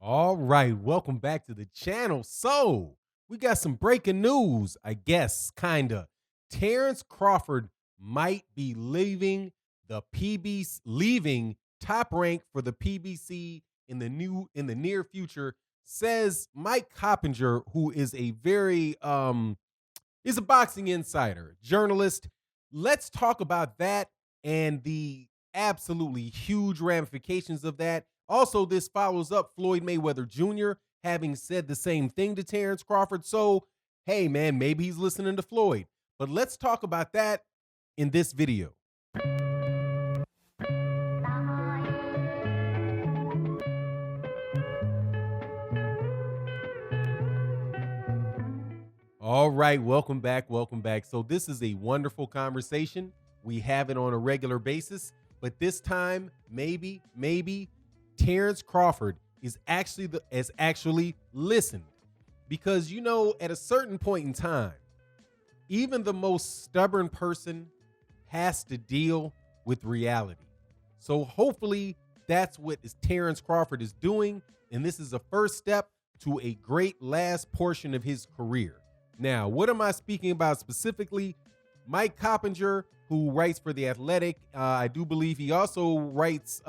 All right, welcome back to the channel. So, we got some breaking news, I guess, kinda. Terence Crawford might be leaving the PBC, leaving Top Rank for the PBC in the near future, says Mike Coppinger, who is a very is a boxing insider, journalist. Let's talk about that and the absolutely huge ramifications of that. Also, this follows up Floyd Mayweather Jr. having said the same thing to Terence Crawford. So, hey, man, maybe he's listening to Floyd. But let's talk about that in this video. All right, welcome back. Welcome back. So, this is a wonderful conversation. We have it on a regular basis, but this time, maybe Terence Crawford is actually listened, because at a certain point in time, even the most stubborn person has to deal with reality. So hopefully that's what Terence Crawford is doing, and this is a first step to a great last portion of his career. Now, what am I speaking about specifically? Mike Coppinger, who writes for The Athletic, I do believe he also writes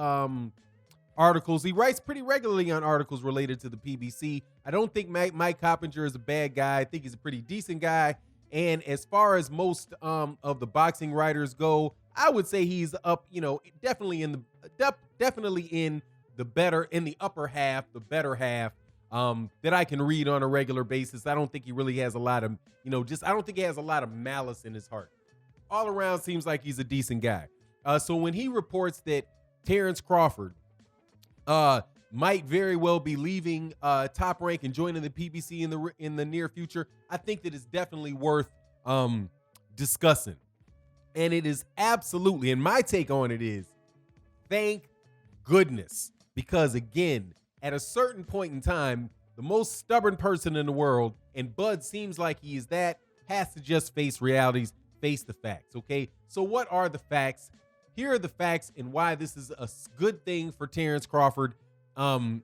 articles. He writes pretty regularly on articles related to the PBC. I don't think Mike Coppinger is a bad guy. I think he's a pretty decent guy. And as far as most of the boxing writers go, I would say he's up, definitely in the better, in the upper half, the better half that I can read on a regular basis. I don't think he really has a lot of, I don't think he has a lot of malice in his heart. All around seems like he's a decent guy. So when he reports that Terence Crawford might very well be leaving Top Rank and joining the PBC in the near future, I think that it's definitely worth discussing. And it is absolutely, and my take on it is, thank goodness. Because again, at a certain point in time, the most stubborn person in the world, and Bud seems like he is that, has to just face realities, face the facts, okay? So what are the facts? Here are the facts and why this is a good thing for Terence Crawford. And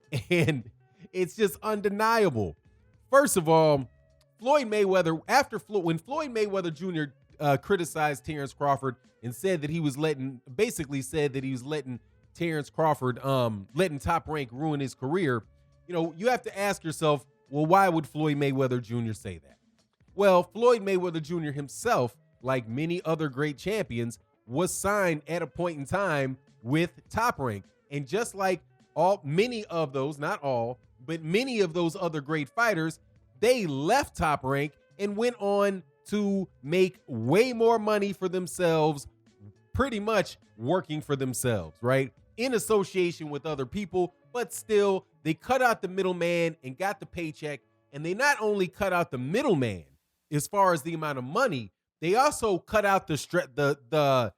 it's just undeniable. First of all, Floyd Mayweather, when Floyd Mayweather Jr. Criticized Terence Crawford and said that he was letting Terence Crawford, letting Top Rank ruin his career, you have to ask yourself, well, why would Floyd Mayweather Jr. say that? Well, Floyd Mayweather Jr. himself, like many other great champions, was signed at a point in time with Top Rank. And just like many of those, not all, but many of those other great fighters, they left Top Rank and went on to make way more money for themselves, pretty much working for themselves, right? In association with other people, but still, they cut out the middleman and got the paycheck. And they not only cut out the middleman as far as the amount of money, they also cut out the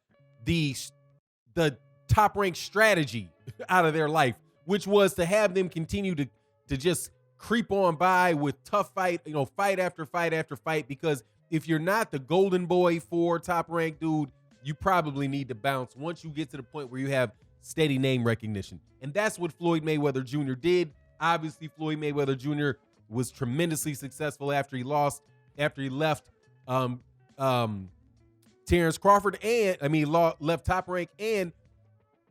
Top Rank strategy out of their life, which was to have them continue to just creep on by with tough fight after fight after fight. Because if you're not the golden boy for Top Rank, dude, you probably need to bounce once you get to the point where you have steady name recognition. And that's what Floyd Mayweather Jr. did. Obviously, Floyd Mayweather Jr. was tremendously successful after he left Terence Crawford left Top Rank. And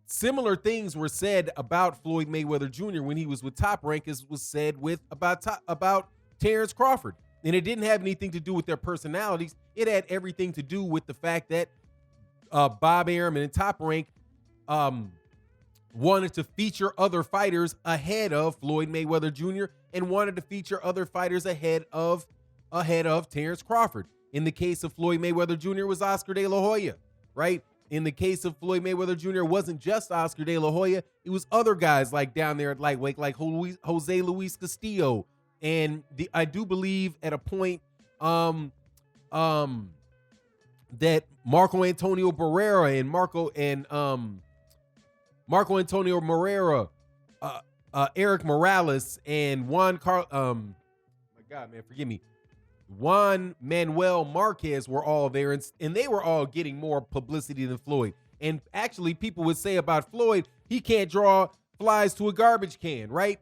similar things were said about Floyd Mayweather Jr. when he was with Top Rank as was said about Terence Crawford. And it didn't have anything to do with their personalities. It had everything to do with the fact that Bob Arum and Top Rank wanted to feature other fighters ahead of Floyd Mayweather Jr. and wanted to feature other fighters ahead of Terence Crawford. In the case of Floyd Mayweather Jr., it was Oscar De La Hoya, right? In the case of Floyd Mayweather Jr., it wasn't just Oscar De La Hoya. It was other guys like down there at lightweight, like Jose Luis Castillo. And I do believe at a point that Marco Antonio Barrera and Marco Antonio Moreira, Eric Morales, and Juan Manuel Marquez were all there, and they were all getting more publicity than Floyd. And actually, people would say about Floyd, he can't draw flies to a garbage can, right?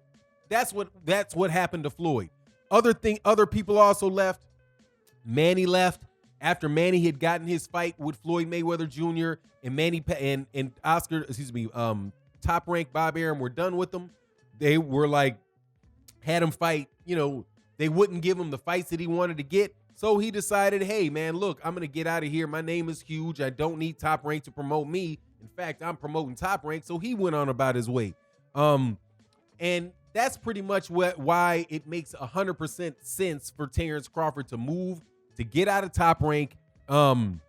that's what happened to Floyd. Other people also left. Manny left after Manny had gotten his fight with Floyd Mayweather Jr. and Oscar, Top Rank Bob Arum were done with him. They were like, had him fight, they wouldn't give him the fights that he wanted to get. So he decided, hey, man, look, I'm going to get out of here. My name is huge. I don't need Top Rank to promote me. In fact, I'm promoting Top Rank. So he went on about his way. And that's pretty much why it makes 100% sense for Terence Crawford to move, to get out of Top Rank, and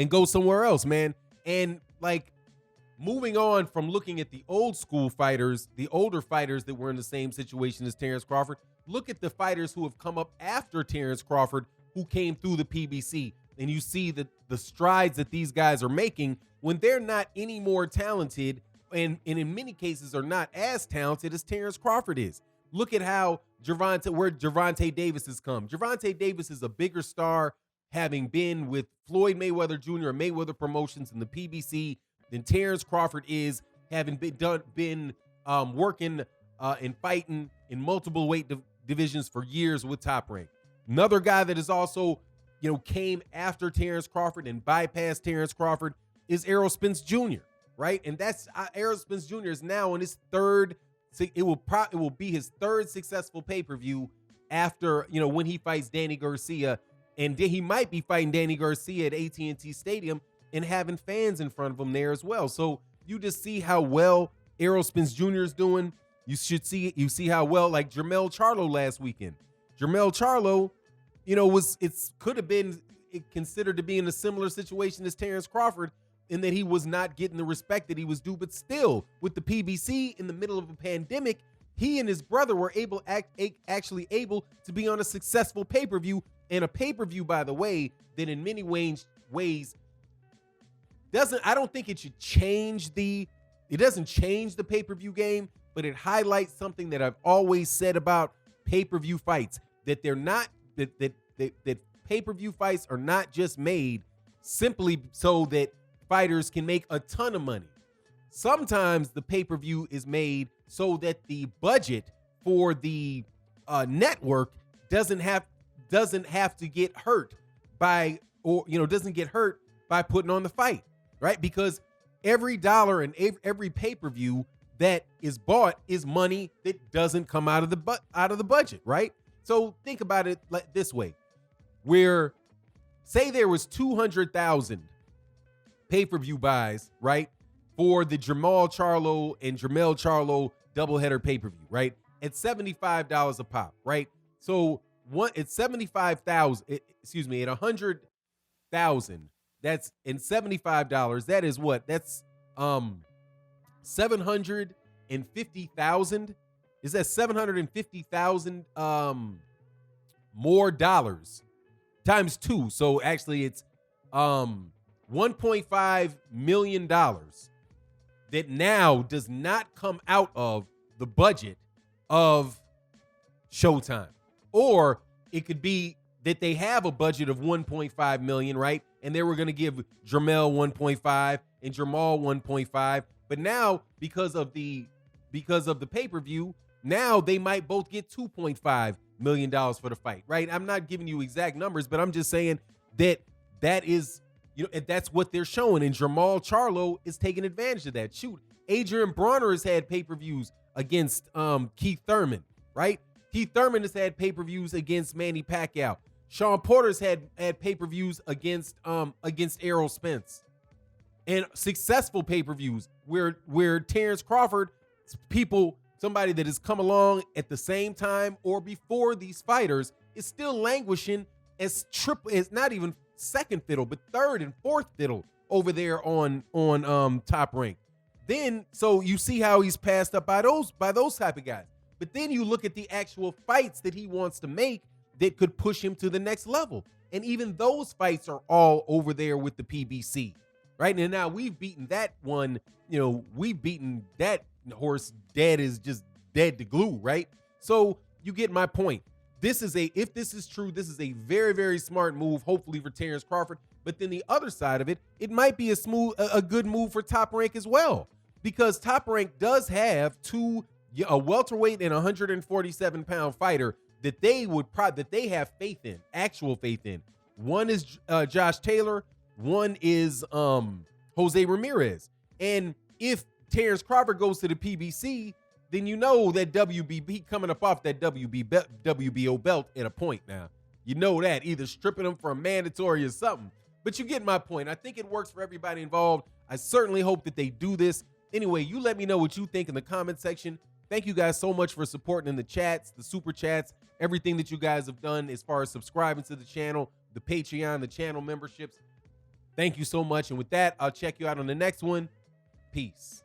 go somewhere else, man. And like, moving on from looking at the old school fighters, the older fighters that were in the same situation as Terence Crawford, look at the fighters who have come up after Terence Crawford, who came through the PBC, and you see the strides that these guys are making when they're not any more talented, and in many cases are not as talented as Terence Crawford is. Look at how Gervonta Davis has come. Gervonta Davis is a bigger star, having been with Floyd Mayweather Jr. and Mayweather Promotions in the PBC than Terence Crawford is, having been working and fighting in multiple weight divisions for years with Top Rank. Another guy that is also, came after Terence Crawford and bypassed Terence Crawford is Errol Spence Jr., right? And that's Errol Spence Jr. is now in his third. It will be his third successful pay-per-view after, when he fights Danny Garcia, and he might be fighting Danny Garcia at AT&T Stadium and having fans in front of him there as well. So you just see how well Errol Spence Jr. is doing. You see how well, like Jermell Charlo last weekend. Jermell Charlo, could have been considered to be in a similar situation as Terence Crawford, in that he was not getting the respect that he was due. But still, with the PBC in the middle of a pandemic, he and his brother were actually able to be on a successful pay-per-view, and a pay-per-view, by the way, that in many ways I don't think it should change it doesn't change the pay-per-view game, but it highlights something that I've always said about pay-per-view fights, that they're not that pay-per-view fights are not just made simply so that fighters can make a ton of money. Sometimes the pay-per-view is made so that the budget for the network doesn't have to get hurt by, doesn't get hurt by putting on the fight, right? Because every dollar and every pay-per-view that is bought is money that doesn't come out of the budget, right? So think about it like this way, where say there was 200,000 pay-per-view buys, right, for the Jermell Charlo and Jermell Charlo doubleheader pay-per-view, right, at $75 a pop, right? So it's 75,000, at 100,000. That's in $75. That is what? That's 750,000. Is that 750,000 more dollars times two? So actually, it's $1.5 million that now does not come out of the budget of Showtime. Or it could be that they have a budget of 1.5 million, right? And they were going to give Jermell 1.5 and Jermall 1.5. But now, because of the pay-per-view, now they might both get $2.5 million for the fight, right? I'm not giving you exact numbers, but I'm just saying that is, that's what they're showing. And Jermell Charlo is taking advantage of that. Shoot, Adrian Bronner has had pay-per-views against Keith Thurman, right? Keith Thurman has had pay-per-views against Manny Pacquiao. Sean Porter's had pay-per-views against Errol Spence. And successful pay-per-views where Terence Crawford, somebody that has come along at the same time or before these fighters, is still languishing as not even second fiddle, but third and fourth fiddle over there on Top Rank. Then, so you see how he's passed up by those type of guys. But then you look at the actual fights that he wants to make that could push him to the next level. And even those fights are all over there with the PBC, right? And now we've beaten that one, we've beaten that horse dead is just dead to glue, right? So you get my point. If this is true, this is a very, very smart move, hopefully for Terence Crawford. But then the other side of it, it might be a good move for Top Rank as well, because Top Rank does have two a welterweight and 147-pound fighter that they have faith in, actual faith in. One is Josh Taylor, one is Jose Ramirez. And if Terence Crawford goes to the PBC, then you know that WBB coming up off that WBO belt at a point now. You know that, either stripping them for a mandatory or something. But you get my point. I think it works for everybody involved. I certainly hope that they do this. Anyway, you let me know what you think in the comment section. Thank you guys so much for supporting in the chats, the super chats, everything that you guys have done as far as subscribing to the channel, the Patreon, the channel memberships. Thank you so much. And with that, I'll check you out on the next one. Peace.